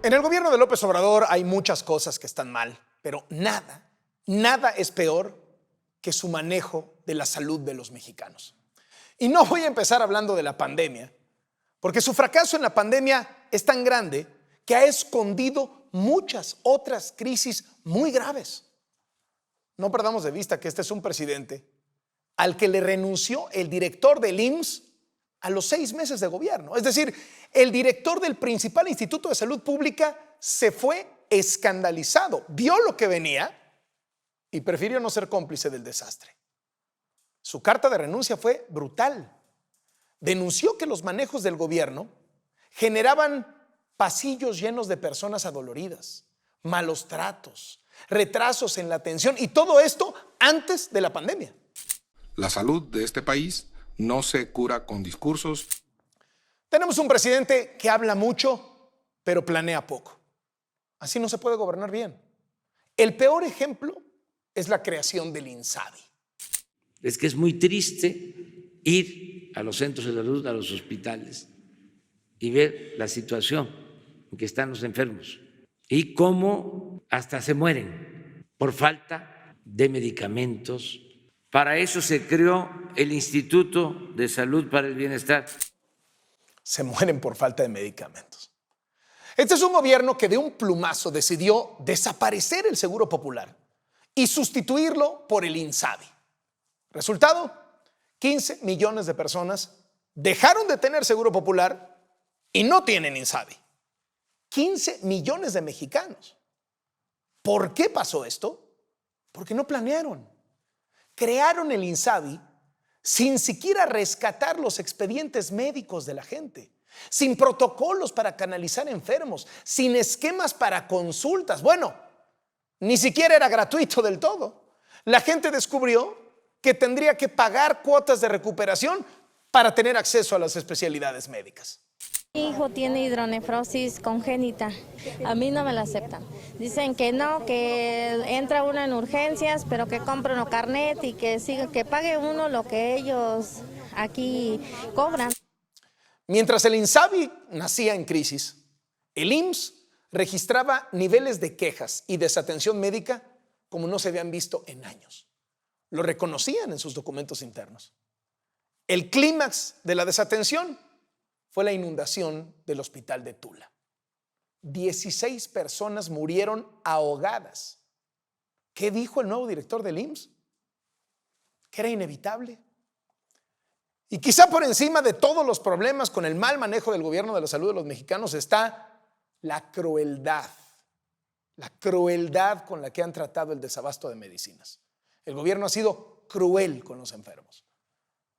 En el gobierno de López Obrador hay muchas cosas que están mal, pero nada es peor que su manejo de la salud de los mexicanos. Y no voy a empezar hablando de la pandemia, porque su fracaso en la pandemia es tan grande que ha escondido muchas otras crisis muy graves. No perdamos de vista que este es un presidente al que le renunció el director del IMSS a los 6 meses de gobierno. Es decir, el director del principal instituto de salud pública se fue escandalizado, vio lo que venía y prefirió no ser cómplice del desastre. Su carta de renuncia fue brutal. Denunció que los manejos del gobierno generaban pasillos llenos de personas adoloridas, malos tratos, retrasos en la atención y todo esto antes de la pandemia. La salud de este país no se cura con discursos. Tenemos un presidente que habla mucho, pero planea poco. Así no se puede gobernar bien. El peor ejemplo es la creación del INSABI. Es que es muy triste ir a los centros de salud, a los hospitales y ver la situación en que están los enfermos y cómo hasta se mueren por falta de medicamentos. Para eso se creó el Instituto de Salud para el Bienestar. Se mueren por falta de medicamentos. Este es un gobierno que de un plumazo decidió desaparecer el Seguro Popular y sustituirlo por el INSABI. Resultado, 15 millones de personas dejaron de tener Seguro Popular y no tienen INSABI. 15 millones de mexicanos. ¿Por qué pasó esto? Porque no planearon. Crearon el INSABI sin siquiera rescatar los expedientes médicos de la gente, sin protocolos para canalizar enfermos, sin esquemas para consultas. Bueno, ni siquiera era gratuito del todo. La gente descubrió que tendría que pagar cuotas de recuperación para tener acceso a las especialidades médicas. Mi hijo tiene hidronefrosis congénita, a mí no me la aceptan. Dicen que no, que entra uno en urgencias, pero que compre uno carnet y que pague uno lo que ellos aquí cobran. Mientras el INSABI nacía en crisis, el IMSS registraba niveles de quejas y desatención médica como no se habían visto en años. Lo reconocían en sus documentos internos. El clímax de la desatención fue la inundación del hospital de Tula. 16 personas murieron ahogadas. ¿Qué dijo el nuevo director del IMSS? Que era inevitable. Y quizá por encima de todos los problemas con el mal manejo del gobierno de la salud de los mexicanos está la crueldad con la que han tratado el desabasto de medicinas. El gobierno ha sido cruel con los enfermos.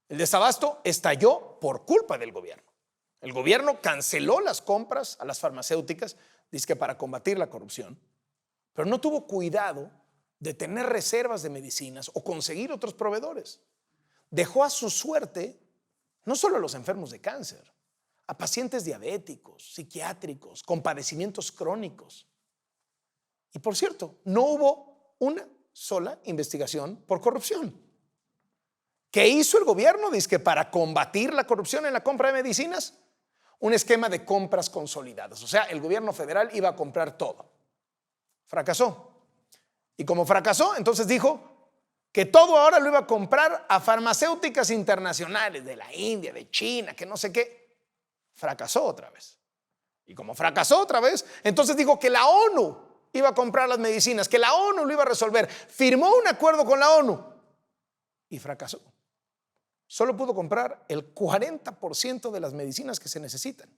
El desabasto estalló por culpa del gobierno. El gobierno canceló las compras a las farmacéuticas, dizque para combatir la corrupción, pero no tuvo cuidado de tener reservas de medicinas o conseguir otros proveedores. Dejó a su suerte no solo a los enfermos de cáncer, a pacientes diabéticos, psiquiátricos, con padecimientos crónicos. Y por cierto, no hubo una sola investigación por corrupción. ¿Qué hizo el gobierno? Dizque para combatir la corrupción en la compra de medicinas, un esquema de compras consolidadas. O sea, el gobierno federal iba a comprar todo. Fracasó. Y como fracasó, entonces dijo que todo ahora lo iba a comprar a farmacéuticas internacionales de la India, de China, que no sé qué. Fracasó otra vez. Y como fracasó otra vez, entonces dijo que la ONU iba a comprar las medicinas, que la ONU lo iba a resolver. Firmó un acuerdo con la ONU y fracasó. Solo pudo comprar el 40% de las medicinas que se necesitan.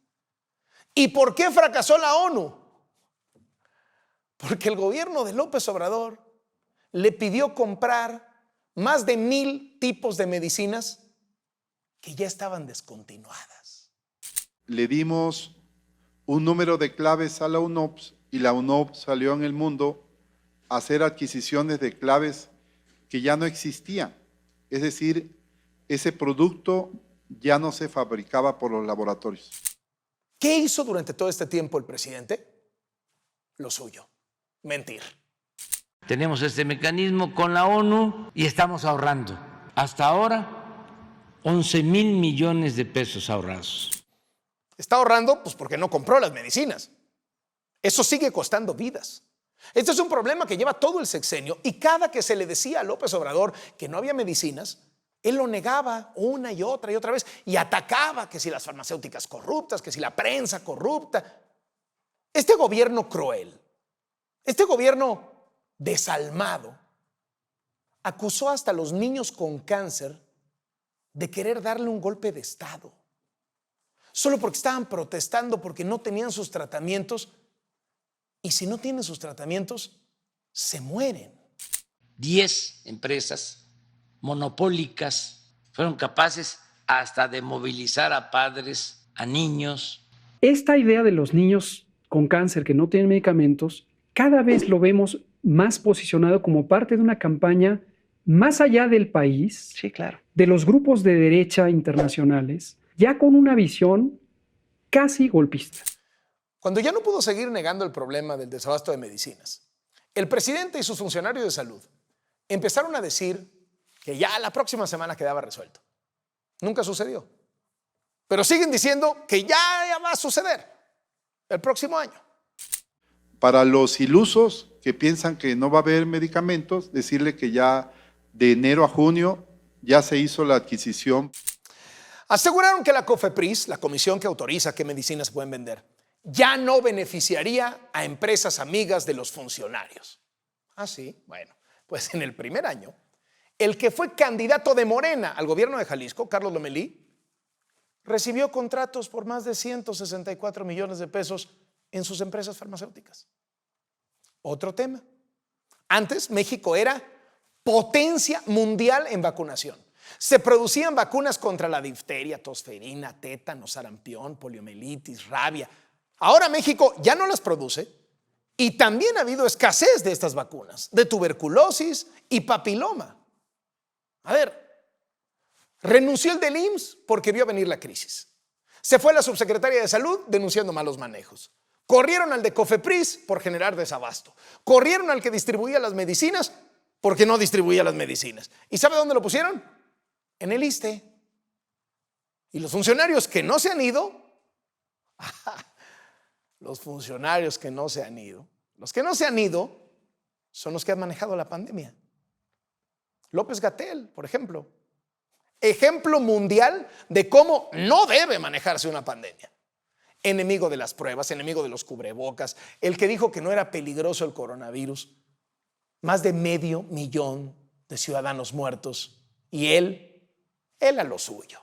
¿Y por qué fracasó la ONU? Porque el gobierno de López Obrador le pidió comprar más de 1,000 tipos de medicinas que ya estaban descontinuadas. Le dimos un número de claves a la UNOPS y la UNOPS salió en el mundo a hacer adquisiciones de claves que ya no existían. Es decir, ese producto ya no se fabricaba por los laboratorios. ¿Qué hizo durante todo este tiempo el presidente? Lo suyo, mentir. Tenemos este mecanismo con la ONU y estamos ahorrando. Hasta ahora, 11,000 millones de pesos ahorrados. Está ahorrando pues porque no compró las medicinas. Eso sigue costando vidas. Este es un problema que lleva todo el sexenio y cada que se le decía a López Obrador que no había medicinas, él lo negaba una y otra vez y atacaba que si las farmacéuticas corruptas, que si la prensa corrupta. Este gobierno cruel, este gobierno desalmado, acusó hasta a los niños con cáncer de querer darle un golpe de Estado, solo porque estaban protestando porque no tenían sus tratamientos. Y si no tienen sus tratamientos, se mueren. 10 empresas monopólicas fueron capaces hasta de movilizar a padres, a niños. Esta idea de los niños con cáncer que no tienen medicamentos, cada vez lo vemos más posicionado como parte de una campaña más allá del país, Sí, claro. de los grupos de derecha internacionales, ya con una visión casi golpista. Cuando ya no pudo seguir negando el problema del desabasto de medicinas, el presidente y sus funcionarios de salud empezaron a decir que ya la próxima semana quedaba resuelto. Nunca sucedió. Pero siguen diciendo que ya va a suceder el próximo año. Para los ilusos que piensan que no va a haber medicamentos, decirle que ya de enero a junio ya se hizo la adquisición. Aseguraron que la COFEPRIS, la comisión que autoriza qué medicinas se pueden vender, ya no beneficiaría a empresas amigas de los funcionarios. Ah, sí, bueno, pues en el primer año, el que fue candidato de Morena al gobierno de Jalisco, Carlos Lomelí, recibió contratos por más de 164 millones de pesos en sus empresas farmacéuticas. Otro tema. Antes México era potencia mundial en vacunación. Se producían vacunas contra la difteria, tosferina, tétano, sarampión, poliomielitis, rabia. Ahora México ya no las produce y también ha habido escasez de estas vacunas, de tuberculosis y papiloma. A ver, renunció el del IMSS porque vio venir la crisis. Se fue la subsecretaria de Salud denunciando malos manejos. Corrieron al de COFEPRIS por generar desabasto. Corrieron al que distribuía las medicinas porque no distribuía las medicinas. ¿Y sabe dónde lo pusieron? En el ISSSTE. Y los funcionarios que no se han ido, los funcionarios que no se han ido, los que no se han ido son los que han manejado la pandemia. López-Gatell, por ejemplo, ejemplo mundial de cómo no debe manejarse una pandemia. Enemigo de las pruebas, enemigo de los cubrebocas, el que dijo que no era peligroso el coronavirus. Más de 500,000 de ciudadanos muertos y él a lo suyo,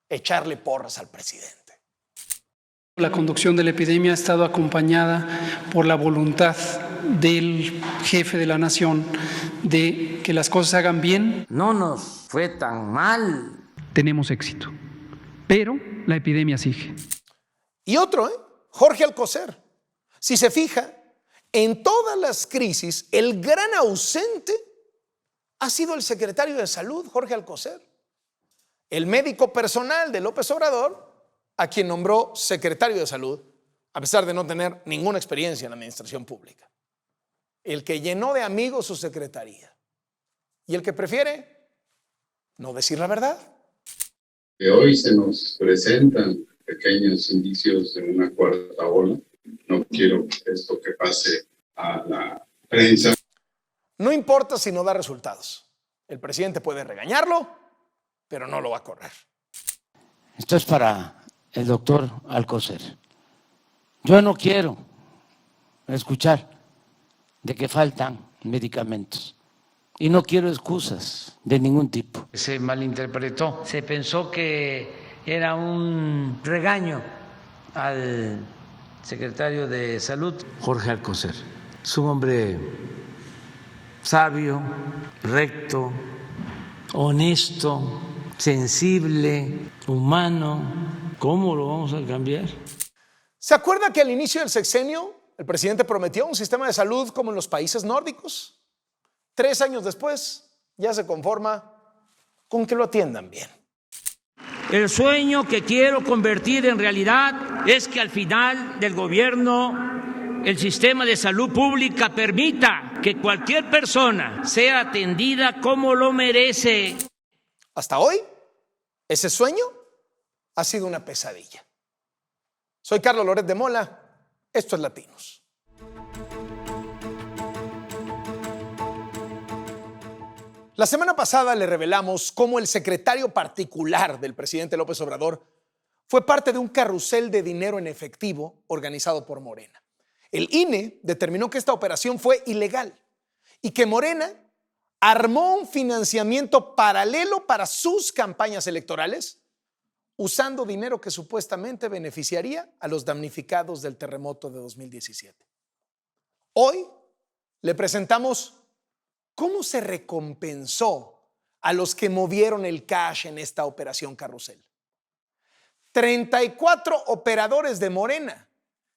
echarle porras al presidente. La conducción de la epidemia ha estado acompañada por la voluntad del jefe de la nación de que las cosas se hagan bien. No nos fue tan mal. Tenemos éxito, pero la epidemia sigue. Y otro, Jorge Alcocer. Si se fija, en todas las crisis, el gran ausente ha sido el secretario de Salud, Jorge Alcocer, el médico personal de López Obrador, a quien nombró secretario de Salud, a pesar de no tener ninguna experiencia en la administración pública. El que llenó de amigos su secretaría y el que prefiere no decir la verdad. Hoy se nos presentan pequeños indicios de una cuarta ola. No quiero esto que pase a la prensa. No importa si no da resultados. El presidente puede regañarlo, pero no lo va a correr. Esto es para el doctor Alcocer. Yo no quiero escuchar de que faltan medicamentos y no quiero excusas de ningún tipo. Se malinterpretó, se pensó que era un regaño al secretario de Salud, Jorge Alcocer. Es un hombre sabio, recto, honesto, sensible, humano. ¿Cómo lo vamos a cambiar? ¿Se acuerda que al inicio del sexenio el presidente prometió un sistema de salud como en los países nórdicos? 3 años después ya se conforma con que lo atiendan bien. El sueño que quiero convertir en realidad es que al final del gobierno el sistema de salud pública permita que cualquier persona sea atendida como lo merece. Hasta hoy, ese sueño ha sido una pesadilla. Soy Carlos Loret de Mola, esto es Latinos. La semana pasada le revelamos cómo el secretario particular del presidente López Obrador fue parte de un carrusel de dinero en efectivo organizado por Morena. El INE determinó que esta operación fue ilegal y que Morena armó un financiamiento paralelo para sus campañas electorales usando dinero que supuestamente beneficiaría a los damnificados del terremoto de 2017. Hoy le presentamos cómo se recompensó a los que movieron el cash en esta operación carrusel. 34 operadores de Morena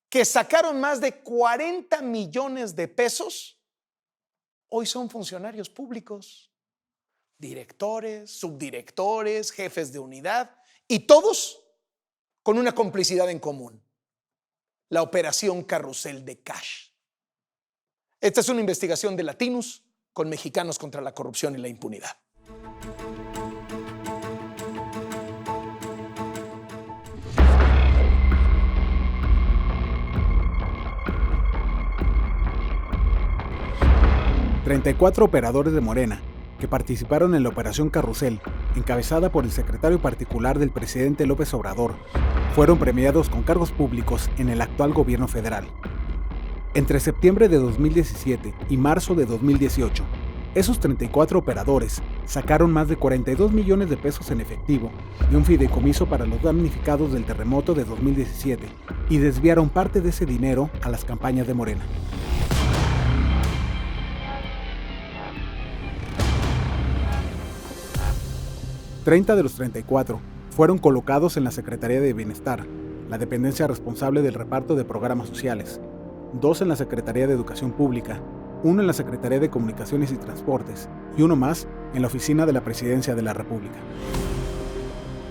que sacaron más de 40 millones de pesos, hoy son funcionarios públicos, directores, subdirectores, jefes de unidad, y todos con una complicidad en común: la operación carrusel de cash. Esta es una investigación de Latinus con Mexicanos contra la Corrupción y la Impunidad. ...34 operadores de Morena que participaron en la Operación Carrusel, encabezada por el secretario particular del presidente López Obrador, fueron premiados con cargos públicos en el actual gobierno federal. Entre septiembre de 2017 y marzo de 2018, esos 34 operadores sacaron más de 42 millones de pesos en efectivo de un fideicomiso para los damnificados del terremoto de 2017 y desviaron parte de ese dinero a las campañas de Morena. ...30 de los 34 fueron colocados en la Secretaría de Bienestar, la dependencia responsable del reparto de programas sociales, 2 en la Secretaría de Educación Pública, 1 en la Secretaría de Comunicaciones y Transportes y 1 más en la Oficina de la Presidencia de la República.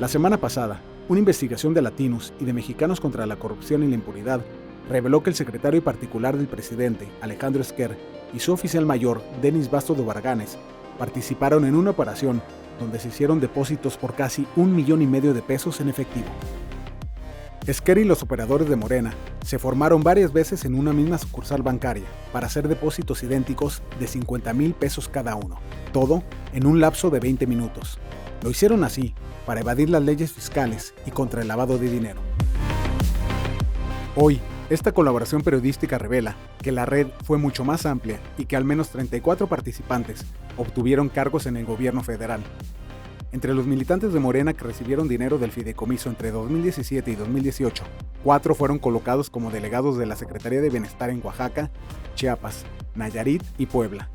La semana pasada, una investigación de Latinus y de Mexicanos contra la Corrupción y la Impunidad reveló que el secretario particular del presidente, Alejandro Esquer, y su oficial mayor, Denis Basto de Barganes, participaron en una operación donde se hicieron depósitos por casi 1,5 millones de pesos en efectivo. Esquer y los operadores de Morena se formaron varias veces en una misma sucursal bancaria para hacer depósitos idénticos de 50,000 pesos cada uno, todo en un lapso de 20 minutos. Lo hicieron así para evadir las leyes fiscales y contra el lavado de dinero. Hoy, esta colaboración periodística revela que la red fue mucho más amplia y que al menos 34 participantes obtuvieron cargos en el gobierno federal. Entre los militantes de Morena que recibieron dinero del fideicomiso entre 2017 y 2018, 4 fueron colocados como delegados de la Secretaría de Bienestar en Oaxaca, Chiapas, Nayarit y Puebla.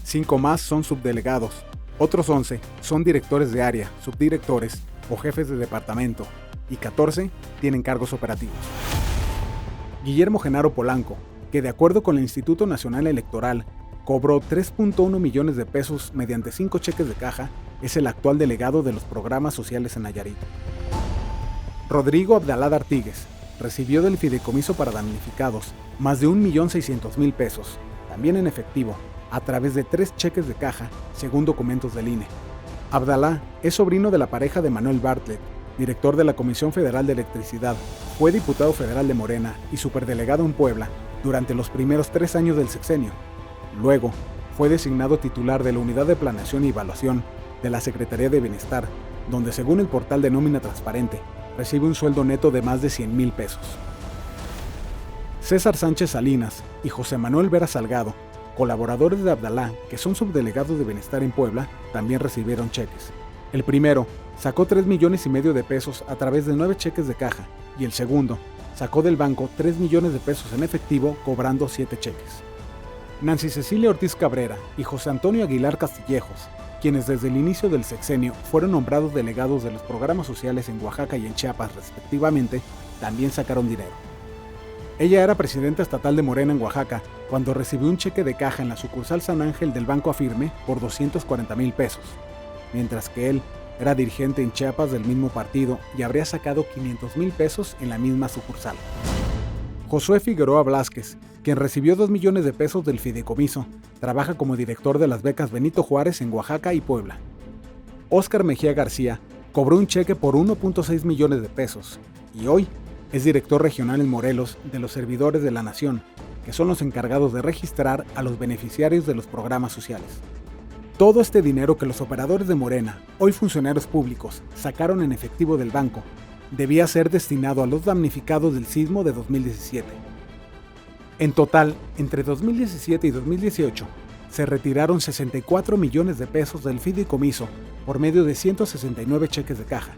5 más son subdelegados, otros 11 son directores de área, subdirectores o jefes de departamento, y 14 tienen cargos operativos. Guillermo Genaro Polanco, que de acuerdo con el Instituto Nacional Electoral, cobró 3.1 millones de pesos mediante 5 cheques de caja, es el actual delegado de los programas sociales en Nayarit. Rodrigo Abdalá Artigues recibió del fideicomiso para damnificados más de 1.600.000 pesos, también en efectivo, a través de 3 cheques de caja, según documentos del INE. Abdalá es sobrino de la pareja de Manuel Bartlett, director de la Comisión Federal de Electricidad, fue diputado federal de Morena y superdelegado en Puebla durante los primeros 3 años del sexenio. Luego, fue designado titular de la Unidad de Planeación y Evaluación de la Secretaría de Bienestar, donde según el portal de Nómina Transparente, recibe un sueldo neto de más de 100,000 pesos. César Sánchez Salinas y José Manuel Vera Salgado, colaboradores de Abdalá, que son subdelegados de Bienestar en Puebla, también recibieron cheques. El primero sacó 3,5 millones de pesos a través de 9 cheques de caja, y el segundo sacó del banco 3 millones de pesos en efectivo cobrando 7 cheques. Nancy Cecilia Ortiz Cabrera y José Antonio Aguilar Castillejos, quienes desde el inicio del sexenio fueron nombrados delegados de los programas sociales en Oaxaca y en Chiapas respectivamente, también sacaron dinero. Ella era presidenta estatal de Morena en Oaxaca cuando recibió un cheque de caja en la sucursal San Ángel del Banco Afirme por 240,000 pesos, mientras que él era dirigente en Chiapas del mismo partido y habría sacado 500,000 pesos en la misma sucursal. Josué Figueroa Blázquez, quien recibió 2 millones de pesos del fideicomiso, trabaja como director de las becas Benito Juárez en Oaxaca y Puebla. Óscar Mejía García cobró un cheque por 1.6 millones de pesos y hoy es director regional en Morelos de los Servidores de la Nación, que son los encargados de registrar a los beneficiarios de los programas sociales. Todo este dinero que los operadores de Morena, hoy funcionarios públicos, sacaron en efectivo del banco, debía ser destinado a los damnificados del sismo de 2017. En total, entre 2017 y 2018, se retiraron 64 millones de pesos del fideicomiso por medio de 169 cheques de caja.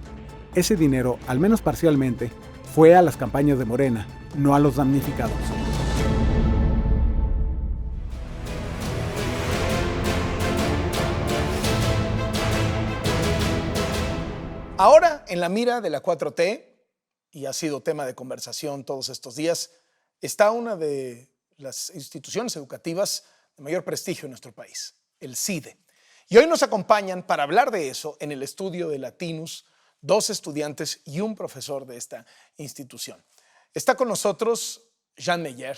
Ese dinero, al menos parcialmente, fue a las campañas de Morena, no a los damnificados. Ahora, en la mira de la 4T, y ha sido tema de conversación todos estos días, está una de las instituciones educativas de mayor prestigio en nuestro país, el CIDE. Y hoy nos acompañan para hablar de eso en el estudio de Latinus 2 estudiantes y un profesor de esta institución. Está con nosotros Jean Meyer,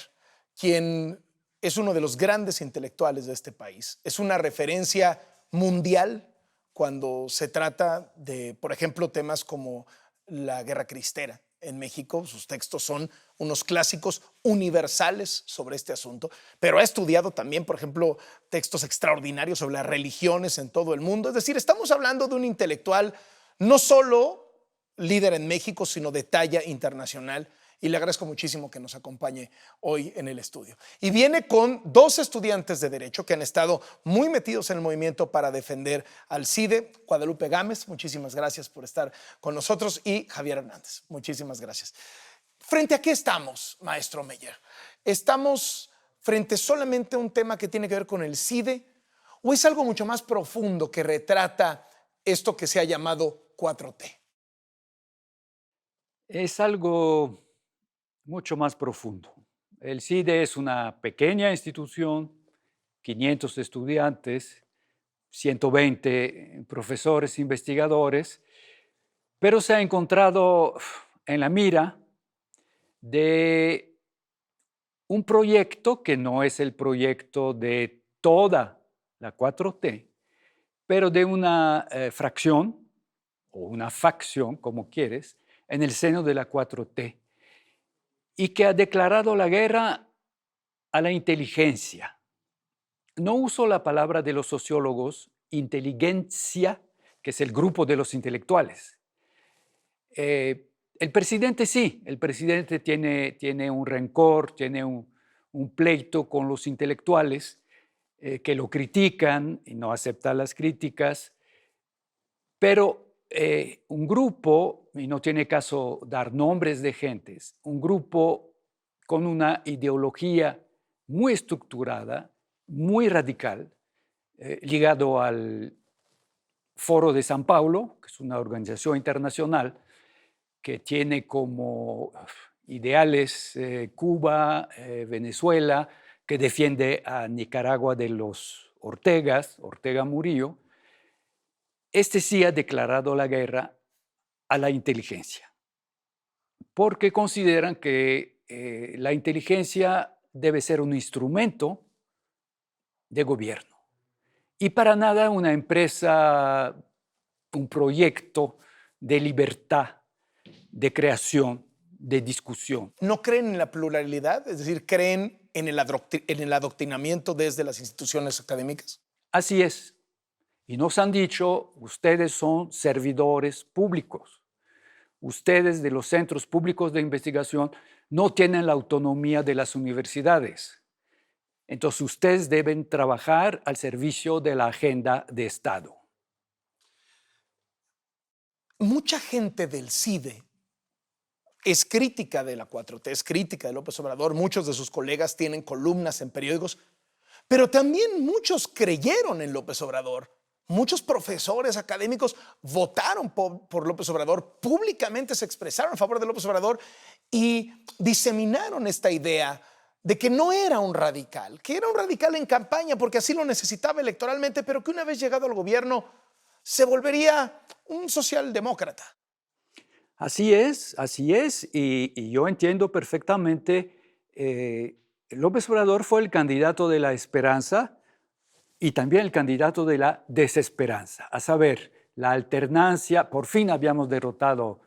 quien es uno de los grandes intelectuales de este país. Es una referencia mundial cuando se trata de, por ejemplo, temas como la Guerra Cristera en México. Sus textos son unos clásicos universales sobre este asunto, pero ha estudiado también, por ejemplo, textos extraordinarios sobre las religiones en todo el mundo. Es decir, estamos hablando de un intelectual no solo líder en México, sino de talla internacional. Y le agradezco muchísimo que nos acompañe hoy en el estudio. Y viene con 2 estudiantes de Derecho que han estado muy metidos en el movimiento para defender al CIDE. Guadalupe Gámez, muchísimas gracias por estar con nosotros. Y Javier Hernández, muchísimas gracias. ¿Frente a qué estamos, maestro Meyer? ¿Estamos frente solamente a un tema que tiene que ver con el CIDE? ¿O es algo mucho más profundo que retrata esto que se ha llamado 4T? Es algo mucho más profundo. El CIDE es una pequeña institución, 500 estudiantes, 120 profesores, investigadores, pero se ha encontrado en la mira de un proyecto que no es el proyecto de toda la 4T, pero de una fracción o una facción, como quieres, en el seno de la 4T, y que ha declarado la guerra a la inteligencia. No uso la palabra de los sociólogos, inteligencia, que es el grupo de los intelectuales. El presidente sí, el presidente tiene un rencor, tiene un pleito con los intelectuales que lo critican y no aceptan las críticas, pero un grupo, y no tiene caso dar nombres de gentes, un grupo con una ideología muy estructurada, muy radical, ligado al Foro de San Paulo, que es una organización internacional que tiene como ideales Cuba, Venezuela, que defiende a Nicaragua de los Ortega Murillo. Este sí ha declarado la guerra a la inteligencia, porque consideran que la inteligencia debe ser un instrumento de gobierno y para nada una empresa, un proyecto de libertad, de creación, de discusión. ¿No creen en la pluralidad? Es decir, ¿creen en el adoctrinamiento desde las instituciones académicas? Así es. Y nos han dicho, ustedes son servidores públicos. Ustedes de los centros públicos de investigación no tienen la autonomía de las universidades. Entonces ustedes deben trabajar al servicio de la agenda de Estado. Mucha gente del CIDE es crítica de la 4T, es crítica de López Obrador. Muchos de sus colegas tienen columnas en periódicos, pero también muchos creyeron en López Obrador. Muchos profesores académicos votaron por López Obrador, públicamente se expresaron a favor de López Obrador y diseminaron esta idea de que no era un radical, que era un radical en campaña porque así lo necesitaba electoralmente, pero que una vez llegado al gobierno se volvería un socialdemócrata. Así es, y yo entiendo perfectamente, López Obrador fue el candidato de la esperanza y también el candidato de la desesperanza, a saber, la alternancia. Por fin habíamos derrotado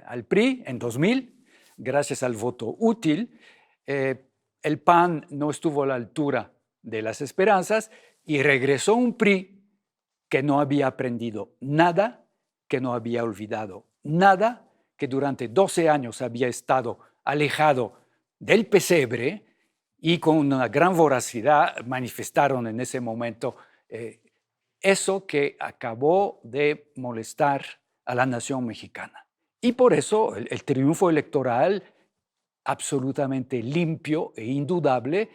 al PRI en 2000, gracias al voto útil. El PAN no estuvo a la altura de las esperanzas y regresó un PRI que no había aprendido nada, que no había olvidado nada, que durante 12 años había estado alejado del pesebre y con una gran voracidad manifestaron en ese momento eso que acabó de molestar a la nación mexicana. Y por eso el triunfo electoral absolutamente limpio e indudable,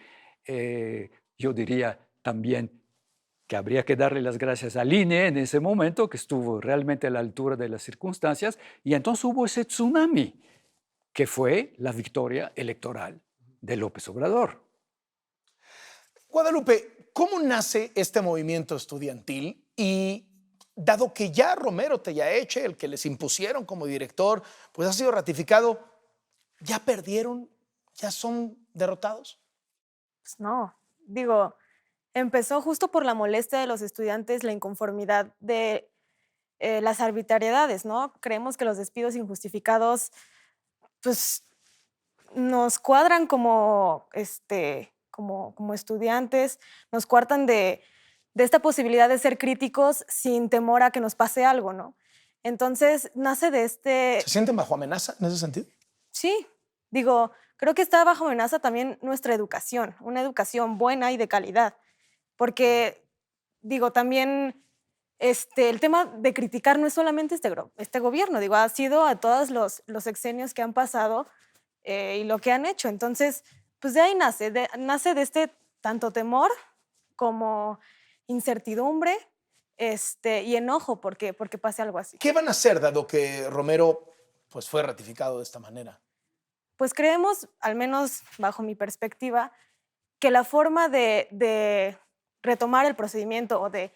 yo diría también que habría que darle las gracias al INE en ese momento, que estuvo realmente a la altura de las circunstancias, y entonces hubo ese tsunami, que fue la victoria electoral de López Obrador. Guadalupe, ¿cómo nace este movimiento estudiantil? Y dado que ya Romero Tellaeche, el que les impusieron como director, pues ha sido ratificado, ¿ya perdieron? ¿Ya son derrotados? Pues no, digo, empezó justo por la molestia de los estudiantes, la inconformidad de las arbitrariedades, ¿no? Creemos que los despidos injustificados, pues, nos cuadran como estudiantes, nos cuartan de esta posibilidad de ser críticos sin temor a que nos pase algo, ¿no? Entonces, nace de este... ¿Se sienten bajo amenaza en ese sentido? Sí, digo, creo que está bajo amenaza también nuestra educación, una educación buena y de calidad, porque, digo, también el tema de criticar no es solamente este gobierno, digo, ha sido a todos los sexenios que han pasado y lo que han hecho. Entonces, pues de ahí nace de este tanto temor como incertidumbre y enojo porque pase algo así. ¿Qué van a hacer dado que Romero pues, fue ratificado de esta manera? Pues creemos, al menos bajo mi perspectiva, que la forma de retomar el procedimiento o de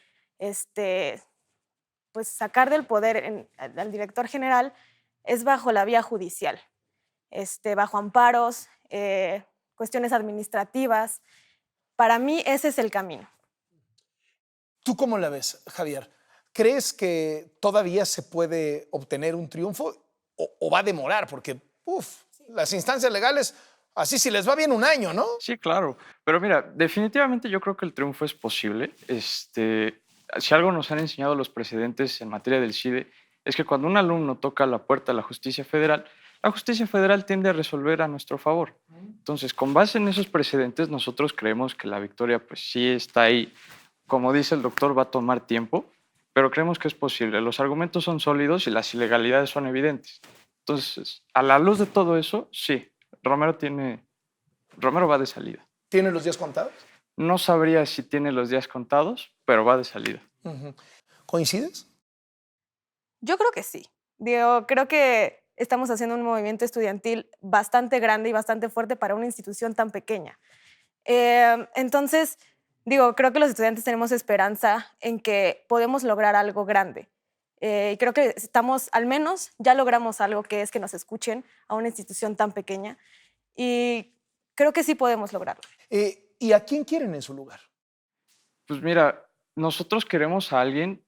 pues sacar del poder al director general es bajo la vía judicial, bajo amparos, cuestiones administrativas. Para mí ese es el camino. ¿Tú cómo la ves, Javier? ¿Crees que todavía se puede obtener un triunfo o va a demorar? Porque, las instancias legales, así si les va bien un año, ¿no? Sí, claro. Pero mira, definitivamente yo creo que el triunfo es posible. Si algo nos han enseñado los precedentes en materia del CIDE, es que cuando un alumno toca la puerta de la justicia federal tiende a resolver a nuestro favor. Entonces, con base en esos precedentes, nosotros creemos que la victoria, pues sí está ahí. Como dice el doctor, va a tomar tiempo, pero creemos que es posible. Los argumentos son sólidos y las ilegalidades son evidentes. Entonces, a la luz de todo eso, sí, Romero va de salida. ¿Tiene los días contados? No sabría si tiene los días contados, pero va de salida. ¿Coincides? Yo creo que sí. Digo, creo que estamos haciendo un movimiento estudiantil bastante grande y bastante fuerte para una institución tan pequeña. Entonces, digo, creo que los estudiantes tenemos esperanza en que podemos lograr algo grande. Y creo que al menos ya logramos algo, que es que nos escuchen a una institución tan pequeña. Y creo que sí podemos lograrlo. ¿Y a quién quieren en su lugar? Pues mira, nosotros queremos a alguien,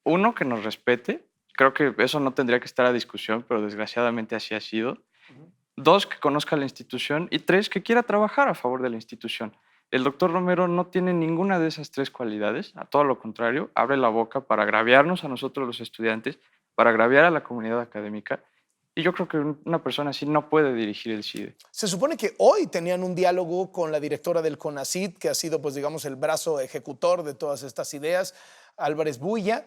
uno, que nos respete. Creo que eso no tendría que estar a discusión, pero desgraciadamente así ha sido. Dos, que conozca la institución. Y tres, que quiera trabajar a favor de la institución. El doctor Romero no tiene ninguna de esas tres cualidades, a todo lo contrario, abre la boca para agraviarnos a nosotros los estudiantes, para agraviar a la comunidad académica, y yo creo que una persona así no puede dirigir el CIDE. Se supone que hoy tenían un diálogo con la directora del CONACYT, que ha sido, pues digamos, el brazo ejecutor de todas estas ideas, Álvarez Builla.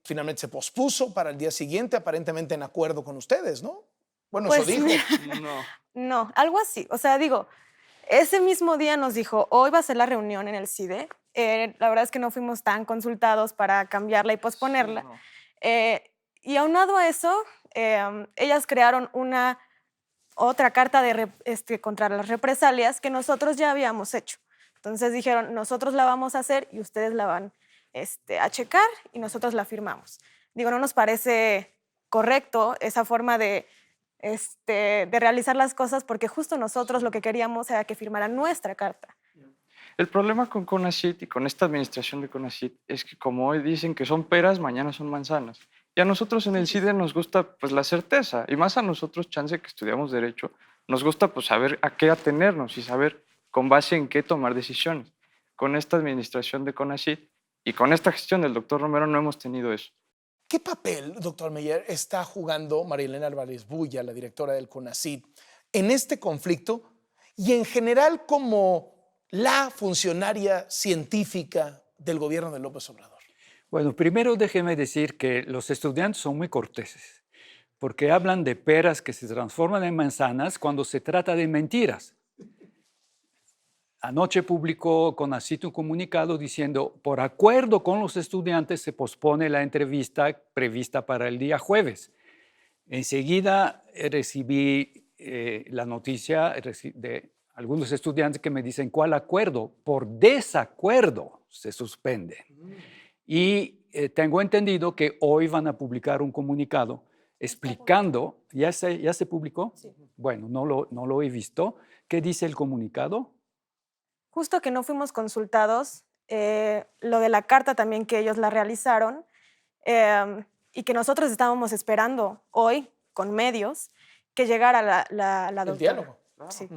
Finalmente se pospuso para el día siguiente, aparentemente en acuerdo con ustedes, ¿no? Bueno, pues, eso dijo. No, algo así. O sea, digo, ese mismo día nos dijo, hoy va a ser la reunión en el CIDE. La verdad es que no fuimos tan consultados para cambiarla y posponerla. Y aunado a eso, ellas crearon otra carta contra las represalias que nosotros ya habíamos hecho. Entonces dijeron, nosotros la vamos a hacer y ustedes la van a checar y nosotros la firmamos. Digo, no nos parece correcto esa forma de realizar las cosas, porque justo nosotros lo que queríamos era que firmaran nuestra carta. El problema con CONACYT y con esta administración de CONACYT es que, como hoy dicen que son peras, mañana son manzanas. Y a nosotros en el CIDE nos gusta pues la certeza, y más a nosotros, chance que estudiamos Derecho, nos gusta pues saber a qué atenernos y saber con base en qué tomar decisiones. Con esta administración de CONACYT Y con esta gestión del doctor Romero no hemos tenido eso. ¿Qué papel, doctor Meyer, está jugando María Elena Álvarez Bulla, la directora del CONACYT, en este conflicto y en general como la funcionaria científica del gobierno de López Obrador? Bueno, primero déjeme decir que los estudiantes son muy corteses, porque hablan de peras que se transforman en manzanas cuando se trata de mentiras. Anoche publicó CONACYT un comunicado diciendo, por acuerdo con los estudiantes se pospone la entrevista prevista para el día jueves. Enseguida recibí la noticia de algunos estudiantes que me dicen, ¿cuál acuerdo? Por desacuerdo se suspende. Y tengo entendido que hoy van a publicar un comunicado explicando, ¿ya se publicó? Sí. Bueno, no lo he visto. ¿Qué dice el comunicado? Justo que no fuimos consultados, lo de la carta también que ellos la realizaron y que nosotros estábamos esperando hoy con medios que llegara la doctora. El diálogo. Sí.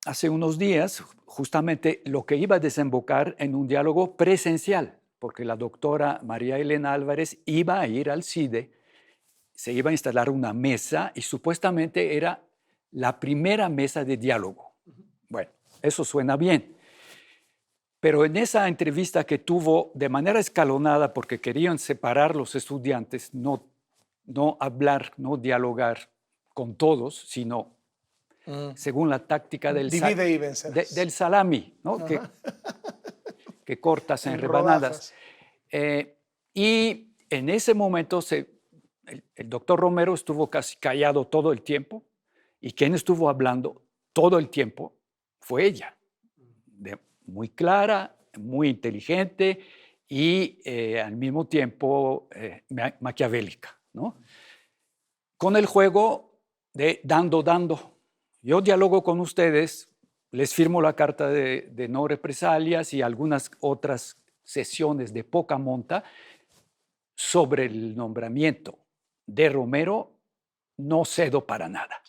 Hace unos días, justamente lo que iba a desembocar en un diálogo presencial, porque la doctora María Elena Álvarez iba a ir al CIDE, se iba a instalar una mesa y supuestamente era la primera mesa de diálogo. Bueno, eso suena bien. Pero en esa entrevista que tuvo de manera escalonada, porque querían separar los estudiantes, no hablar, no dialogar con todos, sino según la táctica del salami, ¿no? que cortas en rebanadas. Y en ese momento el doctor Romero estuvo casi callado todo el tiempo, y quien estuvo hablando todo el tiempo fue ella. Muy clara, muy inteligente y al mismo tiempo maquiavélica, ¿no? Con el juego de dando. Yo dialogo con ustedes, les firmo la carta de no represalias y algunas otras sesiones de poca monta sobre el nombramiento de Romero, no cedo para nada.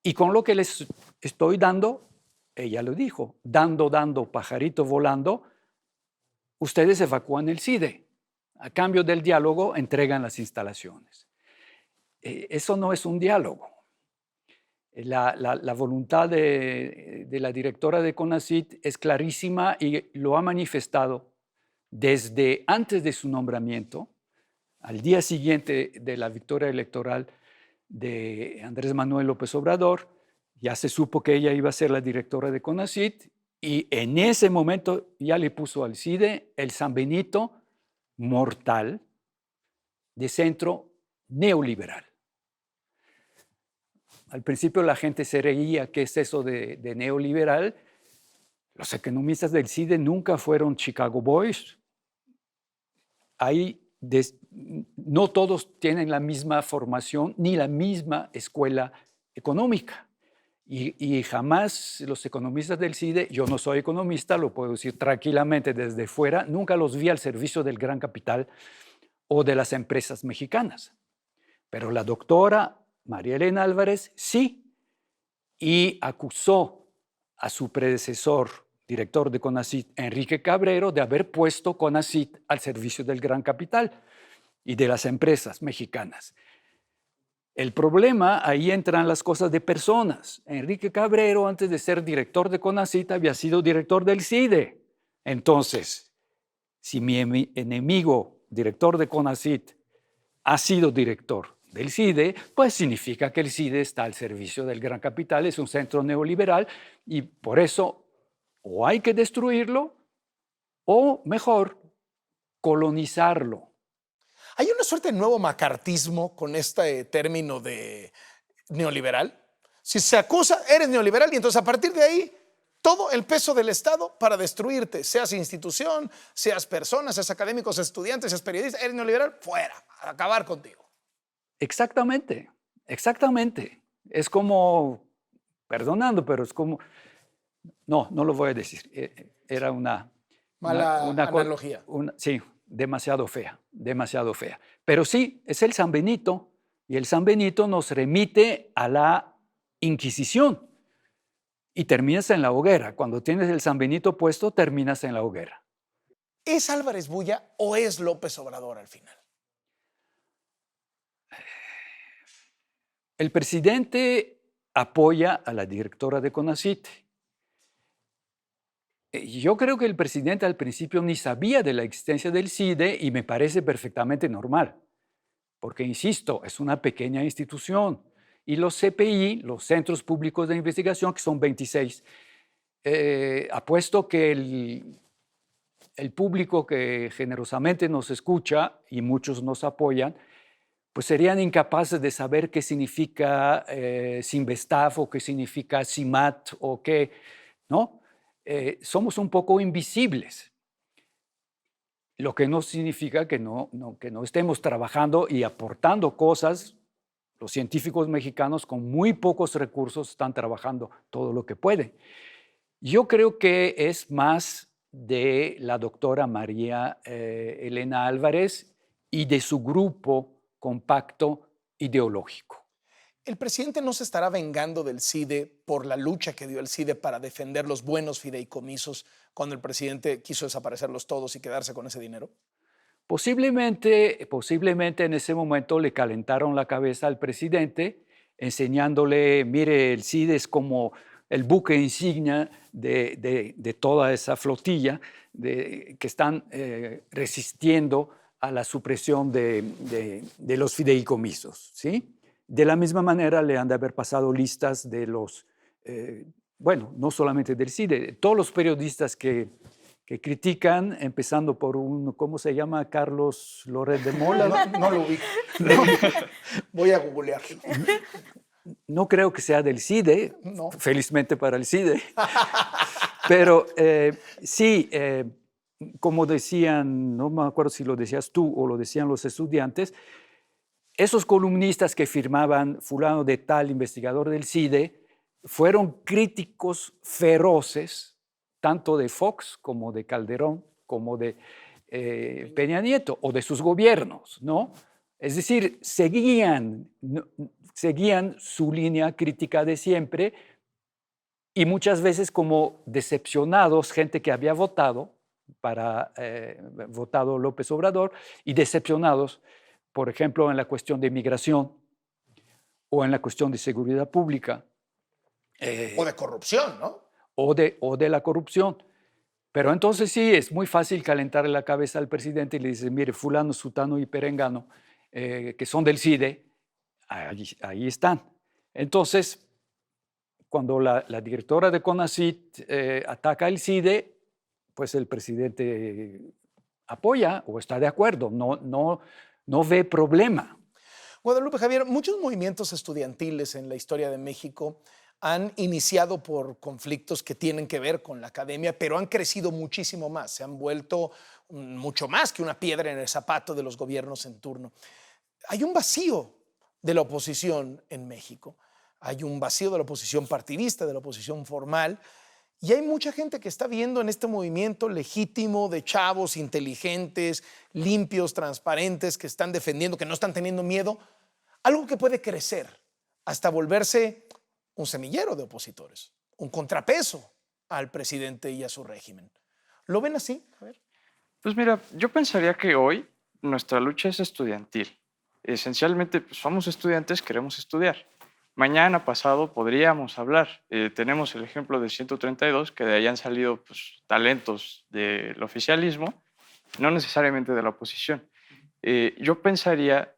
Y con lo que les estoy dando, ella lo dijo, dando, pajarito volando, ustedes evacúan el CIDE. A cambio del diálogo, entregan las instalaciones. Eso no es un diálogo. La voluntad de la directora de CONACYT es clarísima y lo ha manifestado desde antes de su nombramiento, al día siguiente de la victoria electoral de Andrés Manuel López Obrador. Ya se supo que ella iba a ser la directora de CONACYT y en ese momento ya le puso al CIDE el San Benito mortal de centro neoliberal. Al principio la gente se reía, ¿qué es eso de neoliberal? Los economistas del CIDE nunca fueron Chicago Boys. No todos tienen la misma formación ni la misma escuela económica. Y jamás los economistas del CIDE, yo no soy economista, lo puedo decir tranquilamente desde fuera, nunca los vi al servicio del gran capital o de las empresas mexicanas. Pero la doctora María Elena Álvarez sí, y acusó a su predecesor, director de CONACYT, Enrique Cabrero, de haber puesto CONACYT al servicio del gran capital y de las empresas mexicanas. El problema, ahí entran las cosas de personas. Enrique Cabrero, antes de ser director de CONACYT, había sido director del CIDE. Entonces, si mi enemigo, director de CONACYT, ha sido director del CIDE, pues significa que el CIDE está al servicio del gran capital, es un centro neoliberal y por eso o hay que destruirlo o, mejor, colonizarlo. ¿Hay una suerte de nuevo macartismo con este término de neoliberal? Si se acusa, eres neoliberal y entonces a partir de ahí todo el peso del Estado para destruirte, seas institución, seas persona, seas académicos, estudiantes, seas periodista, eres neoliberal, fuera, a acabar contigo. Exactamente. Es como, perdonando, pero es como, no lo voy a decir, era una mala analogía. Sí, demasiado fea. Pero sí, es el San Benito, y el San Benito nos remite a la Inquisición, y terminas en la hoguera. Cuando tienes el San Benito puesto, terminas en la hoguera. ¿Es Álvarez Bulla o es López Obrador al final? El presidente apoya a la directora de CONACYT. Yo creo que el presidente al principio ni sabía de la existencia del CIDE y me parece perfectamente normal, porque, insisto, es una pequeña institución y los CPI, los Centros Públicos de Investigación, que son 26, apuesto que el público que generosamente nos escucha y muchos nos apoyan, pues serían incapaces de saber qué significa Sinvestaf o qué significa CIMAT o qué, ¿no? Somos un poco invisibles, lo que no significa que no estemos trabajando y aportando cosas. Los científicos mexicanos con muy pocos recursos están trabajando todo lo que pueden. Yo creo que es más de la doctora María Elena Álvarez y de su grupo compacto ideológico. ¿El presidente no se estará vengando del CIDE por la lucha que dio el CIDE para defender los buenos fideicomisos cuando el presidente quiso desaparecerlos todos y quedarse con ese dinero? Posiblemente en ese momento le calentaron la cabeza al presidente, enseñándole, mire, el CIDE es como el buque insignia de toda esa flotilla que están resistiendo a la supresión de los fideicomisos, ¿sí? De la misma manera le han de haber pasado listas de los, bueno, no solamente del CIDE, de todos los periodistas que critican, empezando por un, ¿cómo se llama? Carlos Loret de Mola. No lo ubico. Voy a googlear. No creo que sea del CIDE, no. Felizmente para el CIDE. Pero sí, como decían, no me acuerdo si lo decías tú o lo decían los estudiantes, esos columnistas que firmaban fulano de tal, investigador del CIDE, fueron críticos feroces, tanto de Fox como de Calderón, como de Peña Nieto o de sus gobiernos, ¿no? Es decir, seguían su línea crítica de siempre y muchas veces como decepcionados, gente que había votado López Obrador y decepcionados, por ejemplo, en la cuestión de migración o en la cuestión de seguridad pública. O de corrupción, ¿no? O de la corrupción. Pero entonces sí, es muy fácil calentarle la cabeza al presidente y le dice, mire, fulano, sutano y perengano, que son del CIDE, ahí están. Entonces, cuando la directora de CONACYT ataca al CIDE, pues el presidente apoya o está de acuerdo, no ve problema. Guadalupe, Javier, muchos movimientos estudiantiles en la historia de México han iniciado por conflictos que tienen que ver con la academia, pero han crecido muchísimo más, se han vuelto mucho más que una piedra en el zapato de los gobiernos en turno. Hay un vacío de la oposición en México, hay un vacío de la oposición partidista, de la oposición formal, y hay mucha gente que está viendo en este movimiento legítimo de chavos inteligentes, limpios, transparentes, que están defendiendo, que no están teniendo miedo, algo que puede crecer hasta volverse un semillero de opositores, un contrapeso al presidente y a su régimen. ¿Lo ven así? A ver. Pues mira, yo pensaría que hoy nuestra lucha es estudiantil. Esencialmente, pues, somos estudiantes, queremos estudiar. Mañana, pasado, podríamos hablar. Tenemos el ejemplo de 132, que de ahí han salido pues, talentos del oficialismo, no necesariamente de la oposición. Yo pensaría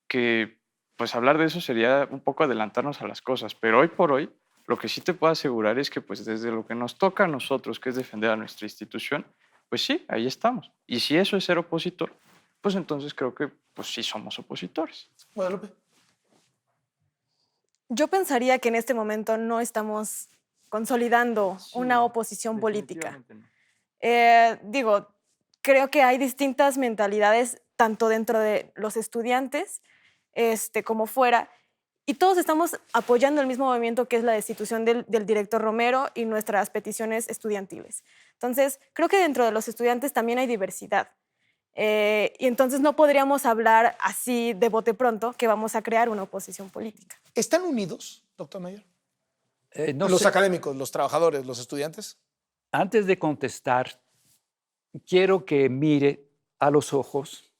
que pues hablar de eso sería un poco adelantarnos a las cosas, pero hoy por hoy lo que sí te puedo asegurar es que pues desde lo que nos toca a nosotros, que es defender a nuestra institución, pues sí, ahí estamos. Y si eso es ser opositor, pues entonces creo que pues sí somos opositores. Guadalupe. Yo pensaría que en este momento no estamos consolidando una oposición política. No. Creo que hay distintas mentalidades tanto dentro de los estudiantes como fuera, y todos estamos apoyando el mismo movimiento que es la destitución del director Romero y nuestras peticiones estudiantiles. Entonces, creo que dentro de los estudiantes también hay diversidad. Y entonces no podríamos hablar así de bote pronto que vamos a crear una oposición política. ¿Están unidos, doctor Mayer? No los sé. Académicos, los trabajadores, los estudiantes. Antes de contestar quiero que mire a los ojos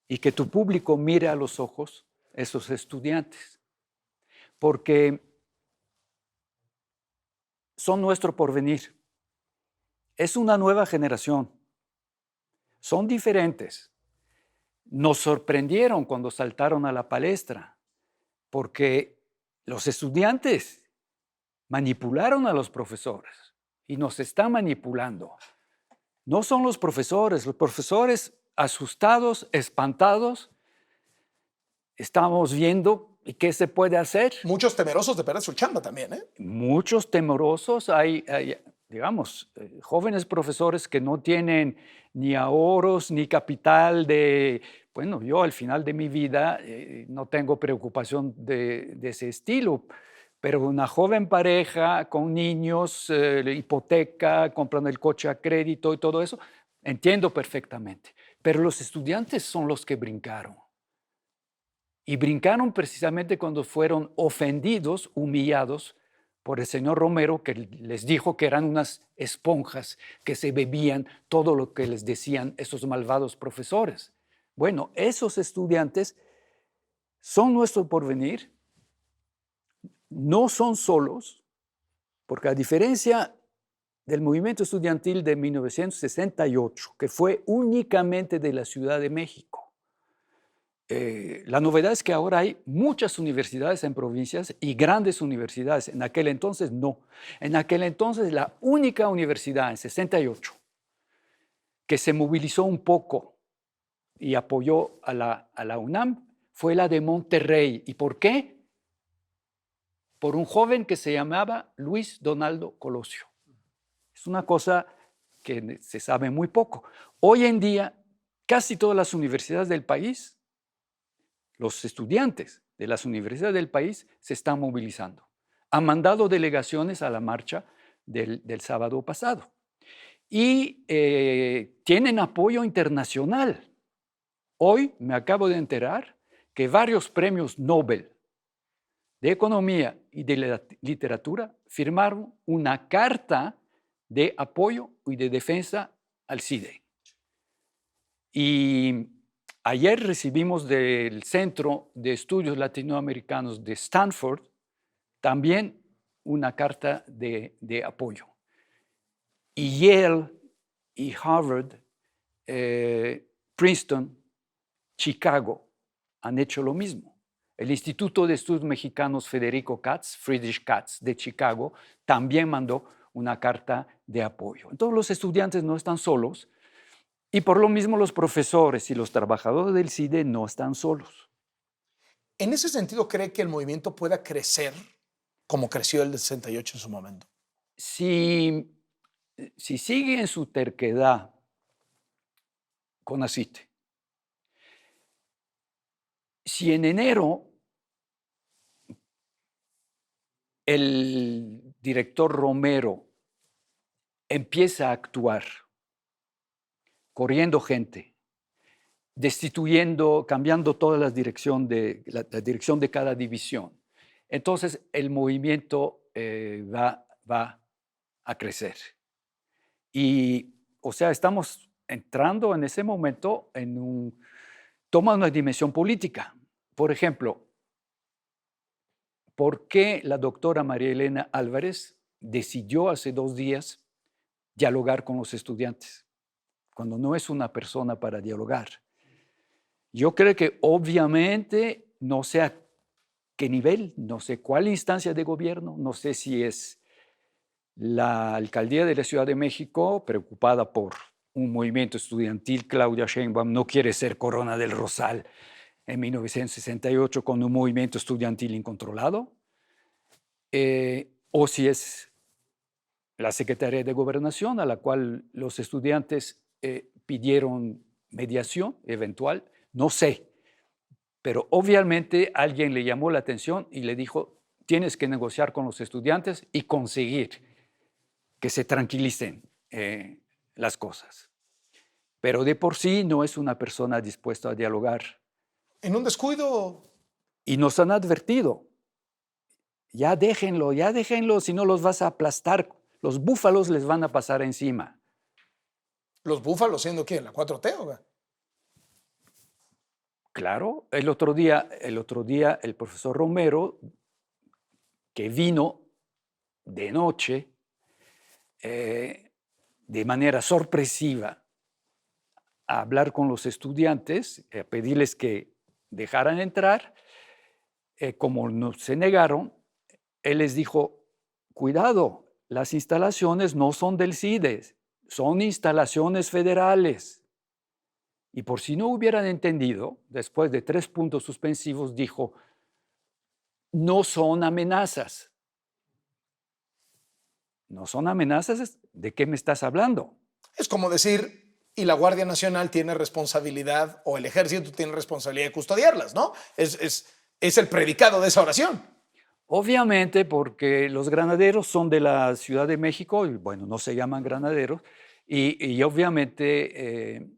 y que tu público mire a los ojos esos estudiantes, porque son nuestro porvenir. Es una nueva generación. Son diferentes. Nos sorprendieron cuando saltaron a la palestra, porque los estudiantes manipularon a los profesores y nos están manipulando. No son los profesores asustados, espantados. Estamos viendo qué se puede hacer. Muchos temerosos de perder su chamba también, ¿eh? Muchos temerosos. Hay digamos, jóvenes profesores que no tienen ni ahorros ni capital de... Bueno, yo al final de mi vida no tengo preocupación de ese estilo, pero una joven pareja con niños, hipoteca, comprando el coche a crédito y todo eso, entiendo perfectamente. Pero los estudiantes son los que brincaron. Y brincaron precisamente cuando fueron ofendidos, humillados por el señor Romero, que les dijo que eran unas esponjas que se bebían todo lo que les decían esos malvados profesores. Bueno, esos estudiantes son nuestro porvenir, no son solos, porque a diferencia del movimiento estudiantil de 1968, que fue únicamente de la Ciudad de México, la novedad es que ahora hay muchas universidades en provincias y grandes universidades. En aquel entonces no. En aquel entonces la única universidad en 68 que se movilizó un poco y apoyó a la UNAM fue la de Monterrey. ¿Y por qué? Por un joven que se llamaba Luis Donaldo Colosio. Es una cosa que se sabe muy poco. Hoy en día, casi todas las universidades del país, los estudiantes de las universidades del país se están movilizando. Han mandado delegaciones a la marcha del sábado pasado. Y tienen apoyo internacional. Hoy me acabo de enterar que varios premios Nobel de Economía y de Literatura firmaron una carta de apoyo y de defensa al CIDE. Y ayer recibimos del Centro de Estudios Latinoamericanos de Stanford también una carta de apoyo. Y Yale y Harvard, Princeton, Chicago han hecho lo mismo. El Instituto de Estudios Mexicanos Friedrich Katz de Chicago también mandó una carta de apoyo. Entonces los estudiantes no están solos. Y por lo mismo los profesores y los trabajadores del CIDE no están solos. ¿En ese sentido cree que el movimiento pueda crecer como creció el del 68 en su momento? Si sigue en su terquedad con CONACYT, si en enero el director Romero empieza a actuar corriendo gente, destituyendo, cambiando toda la dirección de cada división. Entonces el movimiento va a crecer. Y, o sea, estamos entrando en ese momento toma una dimensión política. Por ejemplo, ¿por qué la doctora María Elena Álvarez decidió hace 2 días dialogar con los estudiantes, cuando no es una persona para dialogar? Yo creo que obviamente, no sé a qué nivel, no sé cuál instancia de gobierno, no sé si es la alcaldía de la Ciudad de México preocupada por un movimiento estudiantil. Claudia Sheinbaum no quiere ser Corona del Rosal en 1968 con un movimiento estudiantil incontrolado, o si es la Secretaría de Gobernación, a la cual los estudiantes pidieron mediación eventual, no sé. Pero obviamente alguien le llamó la atención y le dijo, tienes que negociar con los estudiantes y conseguir que se tranquilicen las cosas. Pero de por sí no es una persona dispuesta a dialogar. ¿En un descuido? Y nos han advertido, ya déjenlo, si no los vas a aplastar. Los búfalos les van a pasar encima. Los búfalos siendo quién, la 4T, ¿o qué? Claro, el otro día el profesor Romero, que vino de noche, de manera sorpresiva, a hablar con los estudiantes, a pedirles que dejaran entrar, como no se negaron, él les dijo, cuidado, las instalaciones no son del CIDE, son instalaciones federales. Y por si no hubieran entendido, después de 3 puntos suspensivos, dijo, no son amenazas. No son amenazas, ¿de qué me estás hablando? Es como decir, y la Guardia Nacional tiene responsabilidad, o el Ejército tiene responsabilidad de custodiarlas, ¿no? Es el predicado de esa oración. Obviamente, porque los granaderos son de la Ciudad de México, y bueno, no se llaman granaderos, y obviamente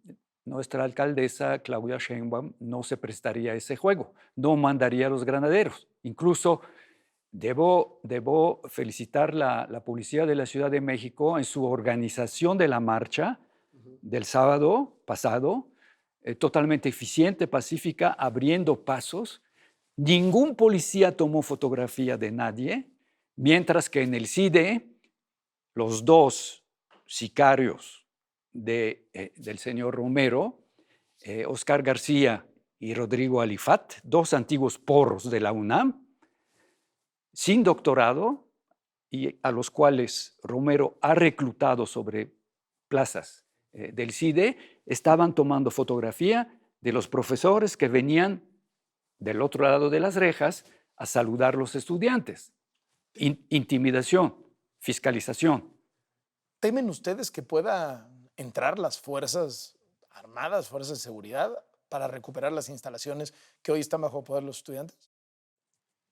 nuestra alcaldesa, Claudia Sheinbaum, no se prestaría a ese juego, no mandaría a los granaderos. Incluso debo felicitar la Policía de la Ciudad de México en su organización de la marcha del sábado pasado, totalmente eficiente, pacífica, abriendo pasos. Ningún policía tomó fotografía de nadie, mientras que en el CIDE, los 2 sicarios del señor Romero, Oscar García y Rodrigo Alifat, 2 antiguos porros de la UNAM, sin doctorado, y a los cuales Romero ha reclutado sobre plazas del CIDE, estaban tomando fotografía de los profesores que venían del otro lado de las rejas a saludar a los estudiantes. Intimidación, fiscalización. ¿Temen ustedes que pueda entrar las Fuerzas Armadas, Fuerzas de Seguridad, para recuperar las instalaciones que hoy están bajo poder de los estudiantes?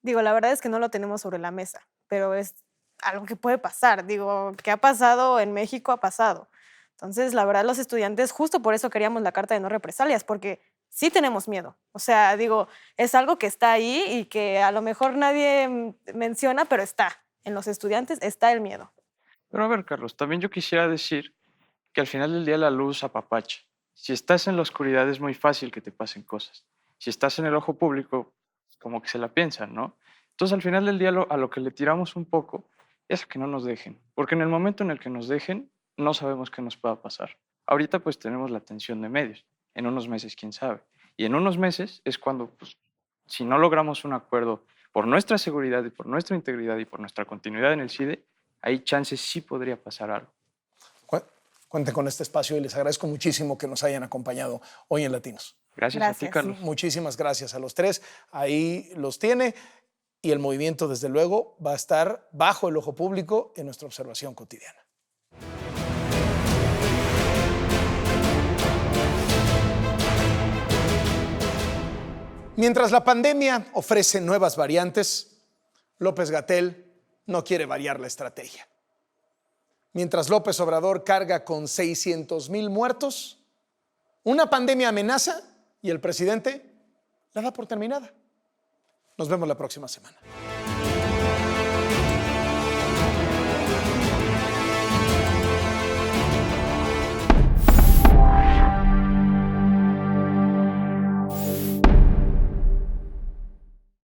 Digo, la verdad es que no lo tenemos sobre la mesa, pero es algo que puede pasar. Digo, que ha pasado en México, ha pasado. Entonces, la verdad, los estudiantes, justo por eso queríamos la carta de no represalias, porque sí tenemos miedo. O sea, digo, es algo que está ahí y que a lo mejor nadie menciona, pero está. En los estudiantes está el miedo. Pero a ver, Carlos, también yo quisiera decir que al final del día la luz apapacha. Si estás en la oscuridad es muy fácil que te pasen cosas. Si estás en el ojo público, como que se la piensan, ¿no? Entonces, al final del día a lo que le tiramos un poco es a que no nos dejen. Porque en el momento en el que nos dejen, no sabemos qué nos pueda pasar. Ahorita pues tenemos la tensión de medios. En unos meses, quién sabe. Y en unos meses es cuando, pues, si no logramos un acuerdo por nuestra seguridad y por nuestra integridad y por nuestra continuidad en el CIDE, ahí chances sí podría pasar algo. Cuenten con este espacio y les agradezco muchísimo que nos hayan acompañado hoy en Latinos. Gracias a ti, Carlos. Muchísimas gracias a los 3. Ahí los tiene. Y el movimiento, desde luego, va a estar bajo el ojo público en nuestra observación cotidiana. Mientras la pandemia ofrece nuevas variantes, López-Gatell no quiere variar la estrategia. Mientras López Obrador carga con 600,000 muertos, una pandemia amenaza y el presidente la da por terminada. Nos vemos la próxima semana.